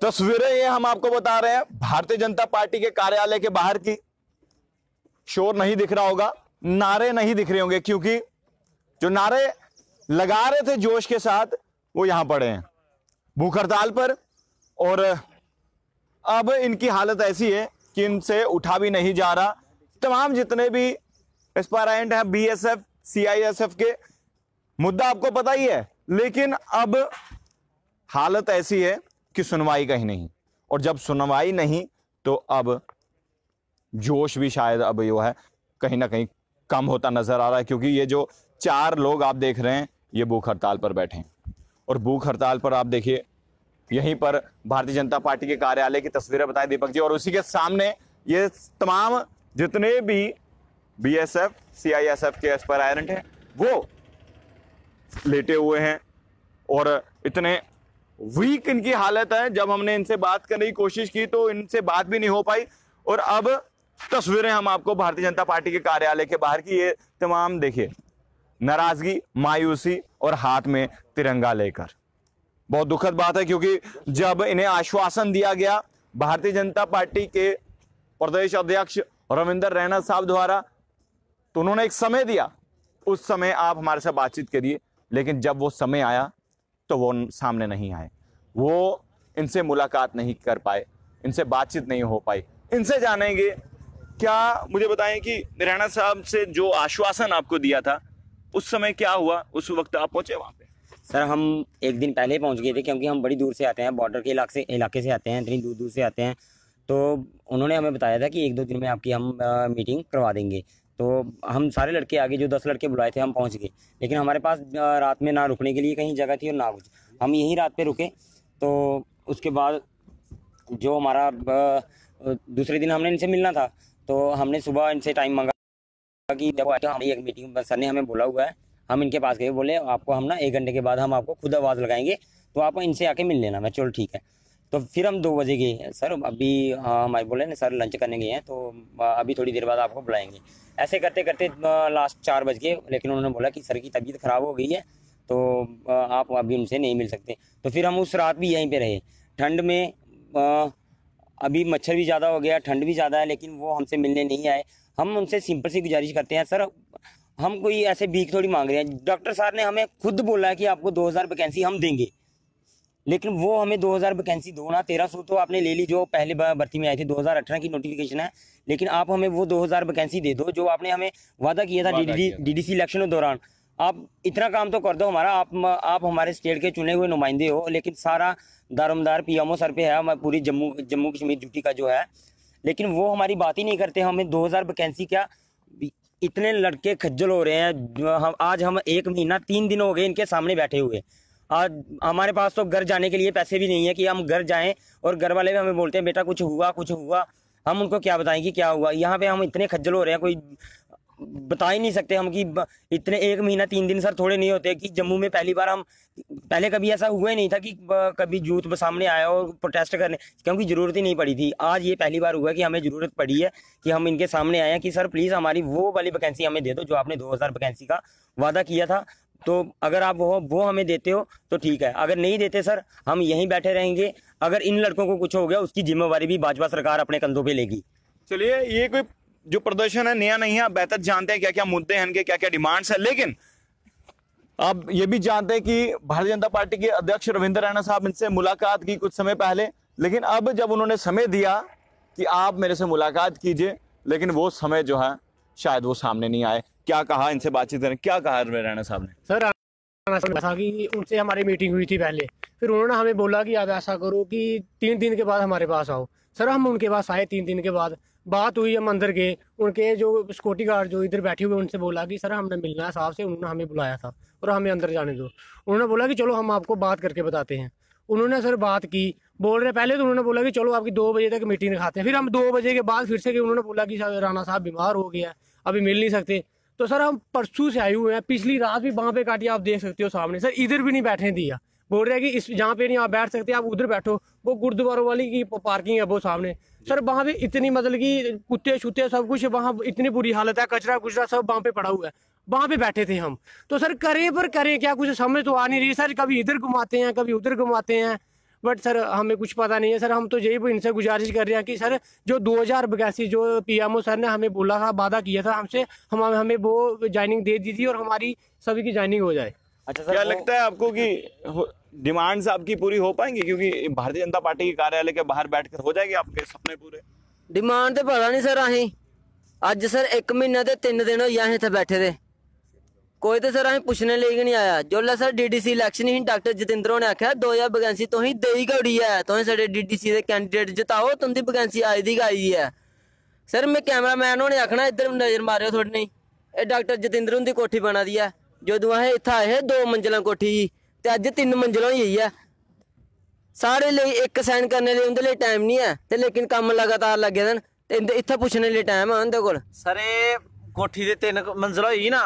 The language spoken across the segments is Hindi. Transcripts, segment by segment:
तस्वीरें ये हम आपको बता रहे हैं भारतीय जनता पार्टी के कार्यालय के बाहर की। शोर नहीं दिख रहा होगा, नारे नहीं दिख रहे होंगे, क्योंकि जो नारे लगा रहे थे जोश के साथ वो यहां पड़े हैं भूख हड़ताल पर। और अब इनकी हालत ऐसी है कि इनसे उठा भी नहीं जा रहा। तमाम जितने भी एस्पायरेंट हैं बीएसएफ सीआईएसएफ के, मुद्दा आपको पता ही है, लेकिन अब हालत ऐसी है कि सुनवाई कहीं नहीं। और जब सुनवाई नहीं तो अब जोश भी शायद अब जो है कहीं ना कहीं कम होता नजर आ रहा है, क्योंकि ये जो 4 लोग आप देख रहे हैं ये भूख हड़ताल पर बैठे हैं। और भूख हड़ताल पर आप देखिए, यहीं पर भारतीय जनता पार्टी के कार्यालय की तस्वीरें बताएं दीपक जी, और उसी के सामने ये तमाम जितने भी बीएसएफ सीआईएसएफ के एस्पायरेंट हैं वो लेटे हुए हैं और इतने वीक इनकी हालत है। जब हमने इनसे बात करने की कोशिश की तो इनसे बात भी नहीं हो पाई। और अब तस्वीरें हम आपको भारतीय जनता पार्टी के कार्यालय के बाहर की, ये तमाम देखिए, नाराजगी, मायूसी और हाथ में तिरंगा लेकर। बहुत दुखद बात है, क्योंकि जब इन्हें आश्वासन दिया गया भारतीय जनता पार्टी के प्रदेश अध्यक्ष रविंदर रैना साहब द्वारा, तो उन्होंने एक समय दिया, उस समय आप हमारे साथ बातचीत करिए। लेकिन जब वो समय आया तो वो सामने नहीं आए, वो इनसे मुलाकात नहीं कर पाए, इनसे बातचीत नहीं हो पाई। इनसे जानेंगे, क्या मुझे बताएं कि रैना साहब से जो आश्वासन आपको दिया था उस समय क्या हुआ? उस वक्त आप पहुंचे वहां पे? सर हम एक दिन पहले पहुंच गए थे, क्योंकि हम बड़ी दूर से आते हैं, बॉर्डर के इलाके से आते हैं, इतनी दूर दूर से आते हैं। तो उन्होंने हमें बताया था कि 1-2 दिन में आपकी हम मीटिंग करवा देंगे। तो हम सारे लड़के आगे, जो 10 लड़के बुलाए थे, हम पहुंच गए। लेकिन हमारे पास रात में ना रुकने के लिए कहीं जगह थी और ना कुछ, हम यहीं रात पे रुके। तो उसके बाद जो हमारा दूसरे दिन हमने इनसे मिलना था, तो हमने सुबह इनसे टाइम मांगा कि जब हमारी एक मीटिंग सर ने हमें बोला हुआ है। हम इनके पास गए, बोले आपको हम ना 1 घंटे के बाद हम आपको खुद आवाज़ लगाएंगे, तो आप इनसे आके मिल लेना। मैं चलो ठीक है। तो फिर हम 2 बजे गए। सर अभी हमारे बोले ना सर लंच करने गए हैं, तो अभी थोड़ी देर बाद आपको बुलाएंगे। ऐसे करते करते लास्ट 4 बज गए। लेकिन उन्होंने बोला कि सर की तबीयत ख़राब हो गई है, तो आप अभी उनसे नहीं मिल सकते। तो फिर हम उस रात भी यहीं पे रहे ठंड में। अभी मच्छर भी ज़्यादा हो गया, ठंड भी ज़्यादा है, लेकिन वो हमसे मिलने नहीं आए। हम उनसे सिंपल सी गुजारिश करते हैं, सर हम कोई ऐसे भीख थोड़ी मांग रहे हैं। डॉक्टर साहब ने हमें खुद बोला है कि आपको 2000 वैकेंसी हम देंगे, लेकिन वो हमें 2000 वैकेंसी दो ना। 1300 तो आपने ले ली, जो पहले भर्ती में आई थी, 2018 की नोटिफिकेशन है। लेकिन आप हमें वो 2000 वैकेंसी दे दो जो आपने हमें वादा किया था डीडीसी इलेक्शन के दौरान। आप इतना काम तो कर दो हमारा। आप हमारे स्टेट के चुने हुए नुमाइंदे हो, लेकिन सारा दारोमदार पीएमओ सर पे है, पूरी जम्मू कश्मीर ड्यूटी का जो है, लेकिन वो हमारी बात ही नहीं करते। हमें 2000 वैकेंसी क्या, इतने लड़के खज्जल हो रहे हैं। आज हम 1 महीना 3 दिन हो गए इनके सामने बैठे हुए। आज हमारे पास तो घर जाने के लिए पैसे भी नहीं है कि हम घर जाएं, और घर वाले भी हमें बोलते हैं बेटा कुछ हुआ। हम उनको क्या बताएं कि क्या हुआ। यहाँ पे हम इतने खज्जल हो रहे हैं, कोई बता ही नहीं सकते हम कि इतने 1 महीना 3 दिन सर थोड़े नहीं होते। कि जम्मू में पहली बार हम, पहले कभी ऐसा हुआ ही नहीं था कि कभी यूथ सामने आया और प्रोटेस्ट करने, क्योंकि ज़रूरत ही नहीं पड़ी थी। आज ये पहली बार हुआ कि हमें ज़रूरत पड़ी है कि हम इनके सामने आए हैं कि सर प्लीज़ हमारी वो वाली वैकेंसी हमें दे दो जो आपने 2000 वैकेंसी का वादा किया था। तो अगर आप वो हमें देते हो तो ठीक है, अगर नहीं देते सर हम यहीं बैठे रहेंगे। अगर इन लड़कों को कुछ हो गया उसकी जिम्मेवारी भी भाजपा सरकार अपने कंधों पे लेगी। चलिए, ये कोई जो प्रदर्शन है नया नहीं है, आप बेहतर जानते हैं क्या क्या मुद्दे हैं इनके, क्या क्या डिमांड्स है। लेकिन आप ये भी जानते हैं कि भारतीय जनता पार्टी के अध्यक्ष रविंदर रैना साहब इनसे मुलाकात की कुछ समय पहले, लेकिन अब जब उन्होंने समय दिया कि आप मेरे से मुलाकात कीजिए, लेकिन वो समय जो है शायद वो सामने नहीं आए। क्या कहा इनसे बातचीत करें, क्या कहा रैना साहब ने? सर ऐसा कि उनसे हमारी मीटिंग हुई थी पहले, फिर उन्होंने हमें बोला कि आप ऐसा करो कि 3 दिन के बाद हमारे पास आओ। सर हम उनके पास आए, 3 दिन के बाद बात हुई, हम अंदर गए। उनके जो सिक्योरिटी गार्ड जो इधर बैठे हुए उनसे बोला कि सर हमने मिलना है साहब से, उन्होंने हमें बुलाया था और हमें अंदर जाने दो। उन्होंने बोला कि चलो हम आपको बात करके बताते हैं। उन्होंने सर बात की, बोल रहे पहले तो उन्होंने बोला कि चलो आपकी 2 बजे तक मीटिंग रखाते हैं। फिर हम 2 बजे के बाद फिर से उन्होंने बोला कि राणा साहब बीमार हो गया, अभी मिल नहीं सकते। तो सर हम परसों से आए हुए हैं, पिछली रात भी वहाँ पे काटी, आप देख सकते हो सामने। सर इधर भी नहीं बैठने दिया, बोल रहे हैं कि इस जहाँ पे नहीं आप बैठ सकते, आप उधर बैठो। वो गुरुद्वारों वाली की पार्किंग है वो सामने। सर वहाँ पे इतनी मतलब कि कुत्ते छुत्ते सब कुछ वहाँ, इतनी बुरी हालत है, कचरा कुचरा सब वहाँ पे पड़ा हुआ है। वहाँ पे बैठे थे हम। तो सर करें पर करें क्या, कुछ समझ तो आ नहीं रही सर। कभी इधर घुमाते हैं, कभी उधर घुमाते हैं। बट सर हमें कुछ पता नहीं है सर। हम तो यही इनसे गुजारिश कर रहे हैं कि सर जो 2000 वैकेंसी जो पीएमओ सर ने हमें बोला था, वादा किया था हमसे, हमें वो ज्वाइनिंग दे दी थी और हमारी सभी की ज्वाइनिंग हो जाए। अच्छा सर, क्या लगता है आपको कि डिमांड्स आपकी पूरी हो पाएंगी? क्योंकि भारतीय जनता पार्टी के कार्यालय के बाहर बैठकर हो जाएंगे आपके सपने पूरे? डिमांड तो पता नहीं सर, अं अज सर 1 महीना ते 3 दिन होई अं इत्थे बैठे दे, कोई तो सर अं पुछने लेई नहीं आया। जोल्लै सर डीडीसी इलैक्शन ही डॉक्टर जतिंदर होरें आख्या 2000 वैकेंसी तुसीं देई गई ओड़ी है, तुसीं साडे डीडीसी दे कैंडीडेट जिताओ, तुंदी वैकेंसी आई दी गई है। सर मैं कैमरामैन होने आखना इधर नजर मारियो थोड़ी नहीं, ये डॉक्टर जतिंदर हुंदी कोठी बना दी है। जदों अस इत्थे आए 2 मंजिला कोठी ही ते अज 3 मंजिल होई गई है। साढ़े लिए एक साइन करने लिए उनके लिए टाइम नहीं है, ते लेकिन काम लगातार लगे दे ते इत्थे पुछने लिए टाइम है उनके कोल। सर ये कोठी दे 3 मंजिल होई ना,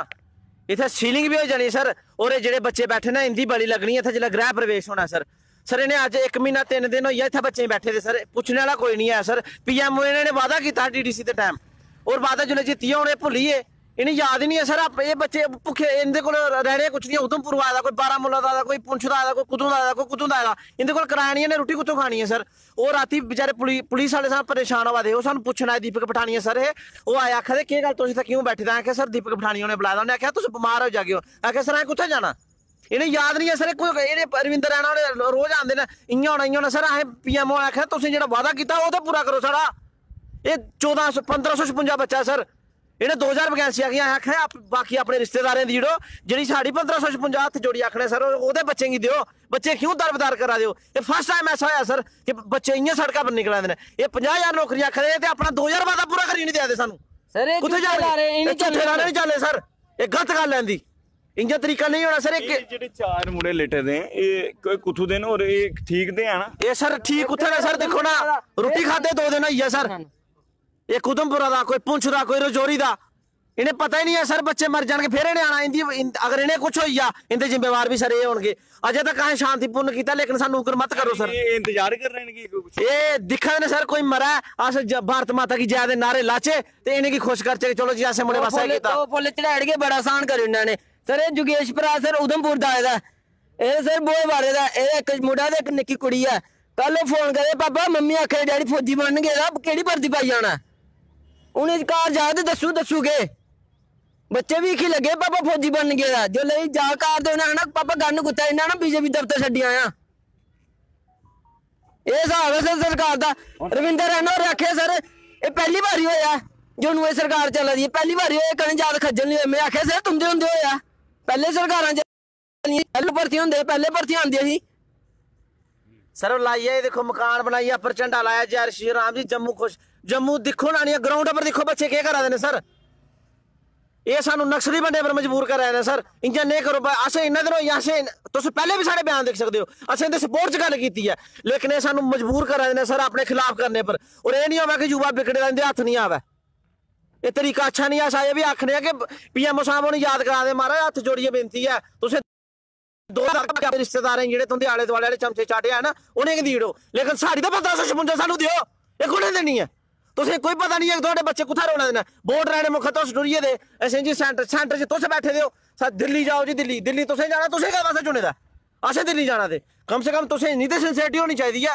इत्थे सीलिंग भी हो जानी सर, और ये जेडे बच्चे बैठे ना इंदी बड़ी लगनी है इत्थे जिल्लै गृह प्रवेश होना सर। सर इन्हें अज 1 महीना 3 दिन होई इत्थे बच्चे बैठे दे सर, पुछने वाला कोई नहीं है सर। पीएमओ इन्होंने वादा किया डीडीसी दे टाइम, और वादा जिल्लै जित्तिए हुण भुल्लिए, इन्हें याद ही नहीं है सर। ये बच्चे भुखे इनके कोल रहने कुछ नहीं, उधमपुर आए दा, कोई बारामूला दा, कोई पुंछ दा, कोई कुतों दा, कोई कुतों दा, इनके कोल कराया नहीं, इन्हें रोटी कुत्थों खानी है सर। और राती बेचारे पुलिस वाले सानूं परेशान होआ दे, वो सानूं पुछन आए दीपक पठानिया सर है, वो आए आखा दे केह् गल तुसीं इत्थे क्यों बैठे दे? आखेआ सर दीपक पठानिया ने बुलाया, उन्हें आखेआ तुस बमार हो जागे हो। आखेआ सर असें कुत्थै जाना? इन्हें याद नहीं है सर। कोई इन्हें रविंदर रैना रोज आंदे ने इयां होना सर। असें पीएमओ आखेआ तुसीं जेह्ड़ा वादा कीता ओह् ते पूरा करो साढ़ा। ये 1556 बच्चा सर, इन्हें 2000 वैकेंसी आ गई, आखेआ बाकी अपने रिश्तेदारें दी जोड़ो, जी साड़ी 1556 हत्थ जोड़ी आखने सर ओह्दे बच्चें गी दिओ। बच्चे क्यों दरबदार करा दिओ? ये फर्स्ट टाइम ऐसा होया सर कि बच्चे इयां सड़कां पर निकला दे ने। ये 50,000 नौकरी आख रहे ते अपना 2000 वादा पूरा करी नहीं दे सानू। सर ये कुत्थे जा रहे? नहीं चले सर, ये गलत गल है इंदी, इंजा तरीका नहीं होना सर। जेडे 4 मुंडे लेटे दे ये कोई कुथू दे न और ये ठीक दे है ना? ये सर ठीक कुत्थे ने सर? देखो ना रोटी खाते 2 दिन होई है सर। ये उधमपुरा दा, कोई पुंछ दा, कोई रजौरी दा, इन्हें पता ही नहीं है सर। बच्चे मर जाएंगे फिर इन्हें आना, अगर इन्हें कुछ हो गया इनके जिम्मेवार भी सर ये होंगे। अजे तक असें शांतिपूर्ण किया, लेकिन सानू उग्र मत करो सर। ये इंतजार कर रहे हैं कि ये दिखा ने सर कोई मरा है, अस भारत माता की जय दे नारे लाचे ते इन्हें की खुश करचे चलो जी असें मुड़े वास्ते कीता। फुल चढ़ाड़ के बड़ा आसान कर इन्होंने सर। ये जुगेश भरा सर उधमपुर दा आए दा, ये सर बोए बारे दा, ये एक मुंडा ते एक निक्की कुड़ी है। कल फोन करे पापा मम्मी आखे डैडी फौजी बन गए, केड़ी भर्ती पाई जाना? उन्हें घर जा दसूगे बच्चे भी की लगे पापा फौजी बन गया। जो ले जा कार दे ना पापा गन कुत्ता इन्ना ना बीजेपी दफ्तर छड्डी आया। ये हिसाब है सर सरकार दा। रविंदर रैना होरें आखेआ सर ये पहली बारी होया जो नूं सरकार चला दी, पहली बारी होया कदें ज्यादा खज्जल नहीं होए। मैं आखेआ सर तुंदे हुंदे होया, पहले सरकारां पहले भर्ती होंदे, पहले भर्ती आंदी ही सर। लाइए देखो मकान बनाइए, अपर झंडा लाया जय श्री राम जी, जम्मू खुश। जम्मू दिखो ना नहीं, ग्राउंड पर देखो बच्चे क्या करा दे सर। ये सानू नक्सली बनने पर मजबूर कर रहे हैं सर। इंजा नहीं करो, असें इन्ना दिन होई असें तुस पहले भी साढ़े बयान देख सकते हो, असें इंदे सपोर्ट च गल कीती है, लेकिन ये सानू मजबूर कर रहे हैं सर अपने खिलाफ करने पर। और ये नहीं होगा कि युवा बिगड़े इंदे हत्थ नहीं आवे, ये तरीका अच्छा नहीं है। अस भी आखने कि पीएमओ साहब ने याद करा दे, महाराज हत्थ जोड़िए बेनती है तुसें 2000 रिश्तेदार जेडे तुंदे आले दुआले वाले चमचे चाटे है ना उन्हें दी ओड़ो, लेकिन साड़ी तो 1556 सानू दिओ, ये कुने देनी है? तुसें कोई पता नहीं है थोड़े बच्चे कुत्थै रोना देना? वोट लैने मुख तुस डुरिए दे असें जी सेंटर च तुस बैठे दे हो। दिल्ली जाओ जी, दिल्ली तुसें जाना, तुसें क्या वास्ते चुने दा? असें दिल्ली जाना ते कम से कम तुसें इन्नी ते सिंसियरिटी होनी चाहिए है।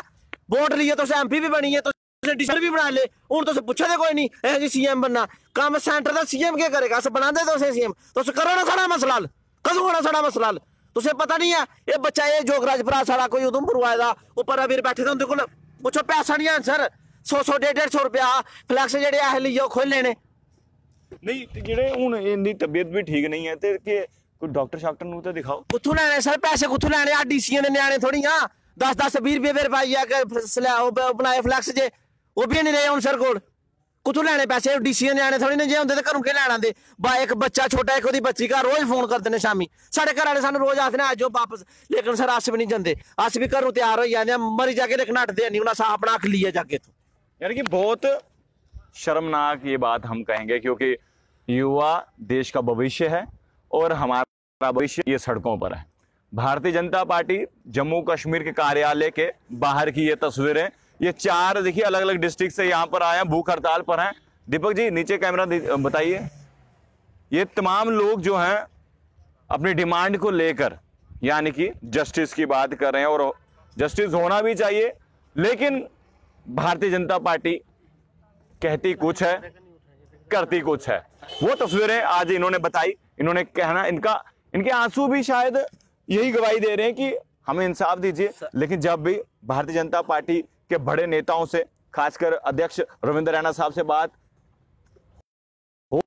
वोट लिए तुस एमपी भी बनी है, तुसें डिशन भी बना ले, हुण तुस पुच्छे दे कोई नहीं ए जी सीएम बनना। कम सेंटर दा सीएम क्या करेगा? अस बनांदे तुसें सीएम, तुस करो ना साढ़ा मसला हल, कदों होना साढ़ा मसला हल? तुसें पता नहीं है ये बच्चा ये जोगराज भरा साढ़ा कोई उधमपुर आए दा उपर अवीर बैठे दे उंदे कोल पुच्छो पैसा नहीं है सर। 100 150 रुपया फ्लैक्स जेडे है लियो खोल लेने नहीं ते जेडे हुण इनदी तबीयत भी ठीक नहीं है ते के कोई डॉक्टर शाक्टर नूं ते दिखाओ। कुत्थों लैने सर पैसे? कुत्थों लैने? आ डीसीए दे न्याणे थोड़ी हां 10 20 रुपये पाइया बनाए फ्लैक्स जे वो भी नहीं रहे हुण सर कोल। कुत्थों लैने पैसे? डीसीए न्याणे थोड़ी ने जे हुंदे ते घरों के लैण आंदे। एक बच्चा छोटा एक ओदी बच्ची घर रोज फोन करदे ने शामी, साढ़े घर वाले सानू रोज आखदे आ जाओ वापस, लेकिन सर अस भी नहीं जंदे, अस भी घरों तैयार हो जांदे मरी जाके लेकिन हटदे नहीं, हुण अस अपना अख लीए जाके इत्थों। यानी कि बहुत शर्मनाक ये बात हम कहेंगे, क्योंकि युवा देश का भविष्य है और हमारा भविष्य ये सड़कों पर है। भारतीय जनता पार्टी जम्मू कश्मीर के कार्यालय के बाहर की ये तस्वीरें, ये 4 देखिए अलग अलग डिस्ट्रिक्ट से यहाँ पर आए हैं, भूख हड़ताल पर हैं। दीपक जी नीचे कैमरा बताइए। ये तमाम लोग जो हैं अपनी डिमांड को लेकर यानी कि जस्टिस की बात कर रहे हैं और जस्टिस होना भी चाहिए, लेकिन भारतीय जनता पार्टी कहती कुछ है, करती कुछ है। वो तस्वीरें आज इन्होंने बताई। इन्होंने कहना, इनके आंसू भी शायद यही गवाही दे रहे हैं कि हमें इंसाफ दीजिए। लेकिन जब भी भारतीय जनता पार्टी के बड़े नेताओं से, खासकर अध्यक्ष रविंद्र रैना साहब से बात हो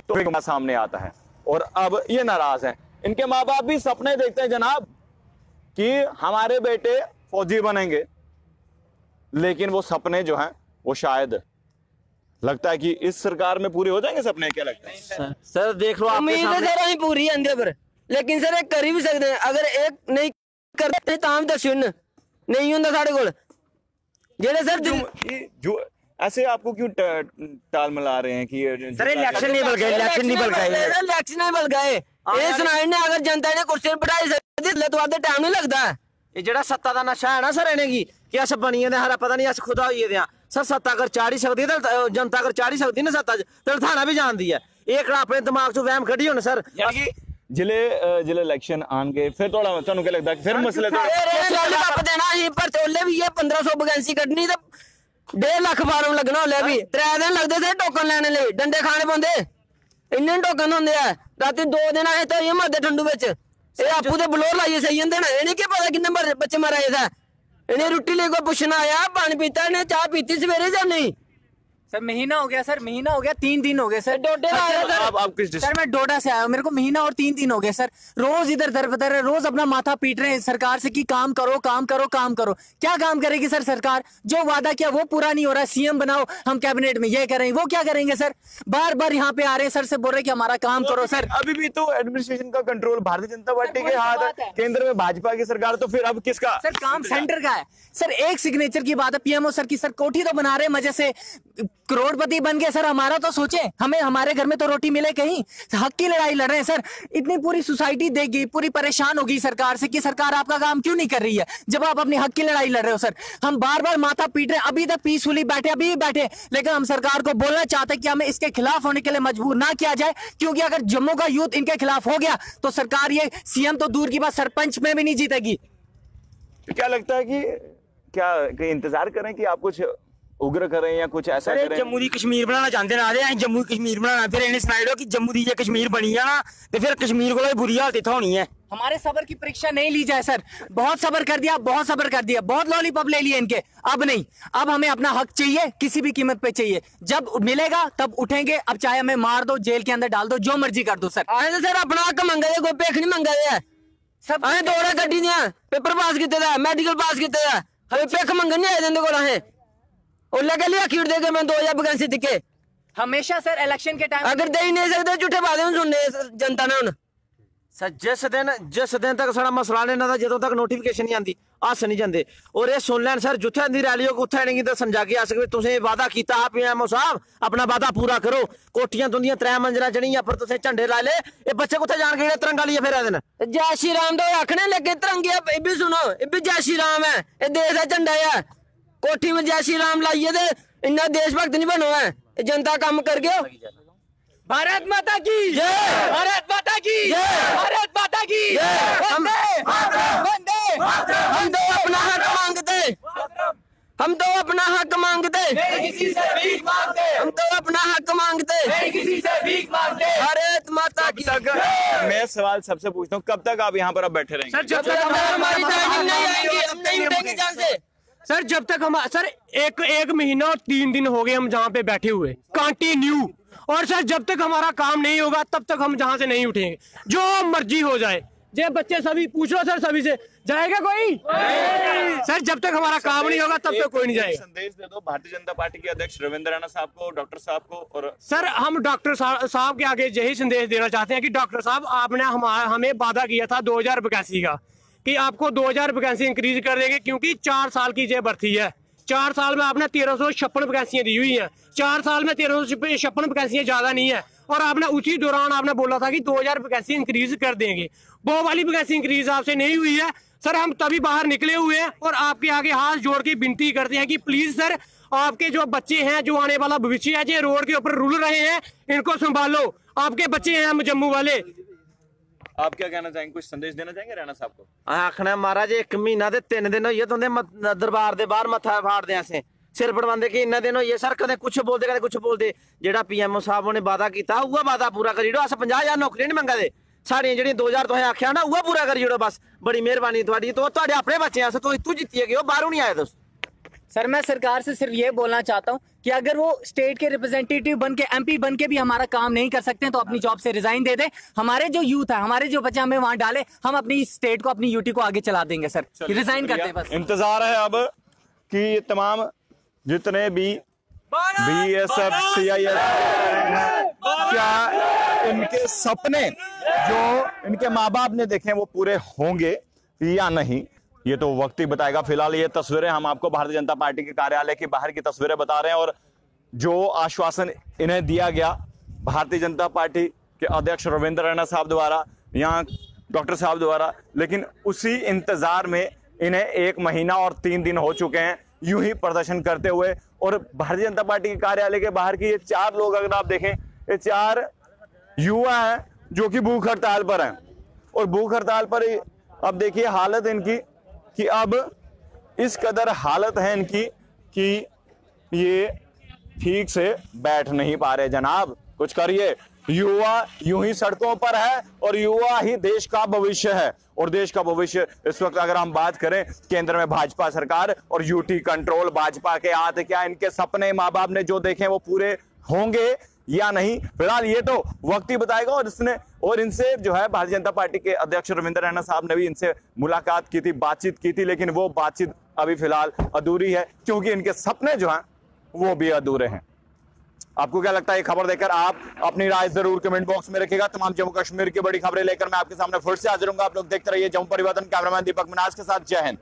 तो सामने आता है और अब ये नाराज हैं। इनके माँ बाप भी सपने देखते हैं जनाब कि हमारे बेटे फौजी बनेंगे, लेकिन वो सपने जो हैं वो शायद लगता है कि इस सरकार में पूरे हो जाएंगे सपने। क्या लगता है सर? देख लो उम्मीद है सर अभी पूरी है पर, लेकिन सर एक कर ही भी सकते हैं। अगर एक नहीं करते तां दस्यो नहीं होंगे साढ़े कोल जेड़े सर जो ऐसे आपको क्यों टाल मिला रहे हैं कि सर इलेक्शन नहीं बल गए, इलेक्शन नहीं बल गए, इलेक्शन नहीं बल गए। ये सुनाई ने अगर जनता ने कुर्सी बिठाई सकती तो आधे टाइम नहीं लगता। ये जेड़ा सत्ता का नशा है ना सर इन्हें की कि अस बनिए दे हरा पता नहीं अस खुदा होइए दे सर। सत्ता अगर चाड़ ही सकती है तो जनता अगर चाड़ ही सकती है ना सत्ता तो थाना भी जानती है। एक अपने दिमाग चो वहम कढ़ी होने सर। जिले इलेक्शन आएंगे फिर थोड़ा क्या लगता है फिर मसले देना ही पर तोले भी ये 1500 वैकेंसी कटनी तो 1.5 लाख फार्म लगना होले भी 3 दिन लगते थे टोकन लेने लिए, डंडे खाने पौंदे इन्ने टोकन होंगे है। राती 2 दिन आए तो ये मरदे ठंडू बिच ये आपू तो बलोर लाइए सही जंदे ना। इन्हें क्या पता किन्ने बच्चे मर आए थे। इन्हें रुट्टी ले कोई पुछना आया, पानी पीता, इन्हें चाह पीती सवेरे या नहीं? सर महीना हो गया सर, महीना हो गया, 3 दिन हो गए सर। डोडे आप किस सर मैं डोडा से आया हूँ, मेरे को महीना और 3 दिन हो गए सर। रोज इधर दर बदर है, रोज अपना माथा पीट रहे हैं सरकार से कि काम करो काम करो काम करो। क्या काम करेगी सर सरकार? जो वादा किया वो पूरा नहीं हो रहा। सीएम बनाओ, हम कैबिनेट में ये करेंगे, वो क्या करेंगे सर? बार बार यहाँ पे आ रहे हैं सर से बोल रहे कि हमारा काम करो सर। अभी भी तो एडमिनिस्ट्रेशन का कंट्रोल भारतीय जनता पार्टी के हाथ है, केंद्र में भाजपा की सरकार, तो फिर अब किसका? सर काम सेंटर का है सर। एक सिग्नेचर की बात है पीएमओ सर की। सर कोठी तो बना रहे मजे से, करोड़पति बन गए सर। हमारा तो सोचे, हमें हमारे घर में तो रोटी मिले कहीं। हक की लड़ाई लड़ रहे हैं सर। इतनी पूरी सोसाइटी देगी, पूरी परेशान होगी सरकार से कि सरकार आपका काम क्यों नहीं कर रही है जब आप अपनी हक की लड़ाई लड़ रहे हो सर। हम बार बार माथा पीट रहे हैं, अभी तक पीसफुली बैठे, अभी भी बैठे, लेकिन हम सरकार को बोलना चाहते हैं कि हमें इसके खिलाफ होने के लिए मजबूर ना किया जाए, क्योंकि अगर जम्मू का यूथ इनके खिलाफ हो गया तो सरकार ये सीएम तो दूर की बात सरपंच में भी नहीं जीतेगी। क्या लगता है कि क्या इंतजार करें कि आप कुछ उग्र करें या कुछ ऐसा करें? जम्मू दी कश्मीर बनाना चाहते हैं, जम्मू कश्मीर बनाना, फिर इन्हें सुनाई दो कि जम्मू दी ये कश्मीर बनी है ना तो फिर कश्मीर को बुरी हालत इतना होनी है। हमारे सबर की परीक्षा नहीं ली जाए सर। बहुत सबर कर दिया, बहुत सबर कर दिया, बहुत लॉलीपॉप ले लिए इनके। अब नहीं, अब हमें अपना हक चाहिए, किसी भी कीमत पे चाहिए। जब मिलेगा तब उठेंगे। अब चाहे हमें मार दो, जेल के अंदर डाल दो, जो मर्जी कर दो सर। आए तो सर अपना हक मंगा दे, कोई पेख नहीं मंगा दे। सब आए दौड़ा गड्डी दिया, पेपर पास किते, मेडिकल पास किते, हमें पेख मंगन नहीं आए जिंदे कोल अहें ओले के लिए अखीर देके मैं 2000 वैकेंसी दिखे हमेशा सर इलेक्शन के टाइम अगर दे ही नहीं सकते झूठे वादे सुनने जनता ने। सर जिस दिन तक सारा मसला नहीं ना जो तक नोटिफिकेशन नहीं आती हस नहीं जाते। और ये सुन लैन सर जिथे दी रैली हो उत्थे नहीं तो समझा के आ सकते तुसें वादा किया पीएमओ साहब अपना वादा पूरा करो। कोठियां तुंदियां 3 मंजिलां चढ़ियां पर तुसें झंडे ला ले, ये बच्चे कुत्थे जान के तिरंगा लिए फिर आदे न। जय श्री राम तो आखने लगे तिरंगे भी सुनो, ये भी जय श्री राम है, ये देश का झंडा है। कोठी में जय श्री राम लाइए तो इन्ना देशभक्त नहीं बनो है, जनता काम कर गयो। भारत माता की जय, भारत माता की जय, भारत माता की जय। वंदे हम तो अपना हक मांगते, हम तो अपना हक मांगते, किसी से भीख मांगते, हम तो अपना हक मांगते, किसी से भीख मांगते। भारत माता की मैं सवाल सबसे पूछता हूँ, कब तक आप यहाँ पर अब बैठे रहेंगे? सर जब जब तक तक हमारी टाइमिंग नहीं आएगी हम नहीं उठेंगे जहाँ से। सर जब तक हम सर एक महीना और 3 दिन हो गए हम जहाँ पे बैठे हुए कंटिन्यू। और सर जब तक हमारा काम नहीं होगा तब तक हम जहाँ से नहीं उठेंगे, जो मर्जी हो जाए। जे बच्चे सभी पूछ लो सर, सभी से जाएगा कोई? सर जब तक हमारा काम नहीं होगा तब तक कोई नहीं जाएगा। संदेश दे दो भारतीय जनता पार्टी के अध्यक्ष रविंद्र रैना साहब को, डॉक्टर साहब को। और सर हम डॉक्टर साहब के आगे यही संदेश देना चाहते हैं कि डॉक्टर साहब आपने हमें वादा किया था 2000 वैकेंसी का कि आपको 2000 वैकेंसी इंक्रीज कर देंगे, क्योंकि 4 साल की ये भर्ती है। 4 साल में आपने 1356 वैकेंसियां दी हुई हैं। 4 साल में 1356 वैकेंसियां ज्यादा नहीं है। और आपने उसी दौरान आपने बोला था कि 2000 वैकेंसी इंक्रीज कर देंगे। वो वाली वैकेंसी इंक्रीज आपसे नहीं हुई है सर। हम तभी बाहर निकले हुए हैं और आपके आगे हाथ जोड़ के विनती करते हैं कि प्लीज सर आपके जो बच्चे हैं, जो आने वाला भविष्य है, जो रोड के ऊपर रुल रहे हैं, इनको संभालो। आपके बच्चे हैं हम जम्मू वाले। आप क्या कहना चाहेंगे, कुछ संदेश देना चाहेंगे राणा साहब को? आखना महाराज 1 महीना ते 3 दिन होइए तुंदे दरबार दे बाहर मत्था फाड़दे असें सिर पड़वांदे कि इन्ने दिन होइए सर कदे कुछ बोलदे कदे कुछ बोलदे। जेड़ा पीएमओ साहब ने वादा कीता उहा वादा पूरा करी ओड़ो। अस 50,000 नौकरी नहीं मंगा दे, साड़ियां जेहड़ियां 2000 तुसें आख्या ना उहा पूरा करी ओड़ो बस। बड़ी मेहरबानी तुहाडी। तो तुहाडे अपने बच्चे अस तो इत्थू जित्तिए गए हो, बाहरों नहीं आए तुस। सर मैं सरकार से सिर्फ ये बोलना चाहता हूँ कि अगर वो स्टेट के रिप्रेजेंटेटिव बन के एमपी बन के भी हमारा काम नहीं कर सकते तो अपनी जॉब से रिजाइन दे दे। हमारे जो यूथ है, हमारे जो बच्चे हमें वहां डाले, हम अपनी स्टेट को, अपनी यूटी को आगे चला देंगे सर। रिजाइन करते हैं बस। इंतजार है अब कि ये तमाम जितने भी बीएसएफ सीआईएसएफ क्या इनके सपने जो इनके माँ बाप ने देखे वो पूरे होंगे या नहीं, ये तो वक्त ही बताएगा। फिलहाल ये तस्वीरें हम आपको भारतीय जनता पार्टी के कार्यालय की बाहर की तस्वीरें बता रहे हैं और जो आश्वासन इन्हें दिया गया भारतीय जनता पार्टी के अध्यक्ष रविंद्र रैना साहब द्वारा, यहाँ डॉक्टर साहब द्वारा, लेकिन उसी इंतजार में इन्हें 1 महीना और 3 दिन हो चुके हैं यूं ही प्रदर्शन करते हुए। और भारतीय जनता पार्टी के कार्यालय के बाहर की ये 4 लोग अगर आप देखें, ये 4 युवा हैं जो कि भूख हड़ताल पर हैं। और भूख हड़ताल पर अब देखिए हालत इनकी कि अब इस कदर हालत है इनकी कि ये ठीक से बैठ नहीं पा रहे। जनाब कुछ करिए। युवा यूं ही सड़कों पर है और युवा ही देश का भविष्य है। और देश का भविष्य इस वक्त अगर हम बात करें, केंद्र में भाजपा सरकार और यूटी कंट्रोल भाजपा के हाथ, क्या इनके सपने माँ बाप ने जो देखे वो पूरे होंगे या नहीं, फिलहाल ये तो वक्त ही बताएगा। और इनसे जो है भारतीय जनता पार्टी के अध्यक्ष रविंद्र रैना साहब ने भी इनसे मुलाकात की थी, बातचीत की थी, लेकिन वो बातचीत अभी फिलहाल अधूरी है क्योंकि इनके सपने जो हैं वो भी अधूरे हैं। आपको क्या लगता है ये खबर देखकर? आप अपनी राय जरूर कमेंट बॉक्स में रखिएगा। तमाम जम्मू कश्मीर की बड़ी खबरें लेकर मैं आपके सामने फिर से हाजिर हूंगा। आप लोग देखते रहिए जम्मू परिवर्तन। कैमरामैन दीपक मिनाज के साथ, जय हिंद।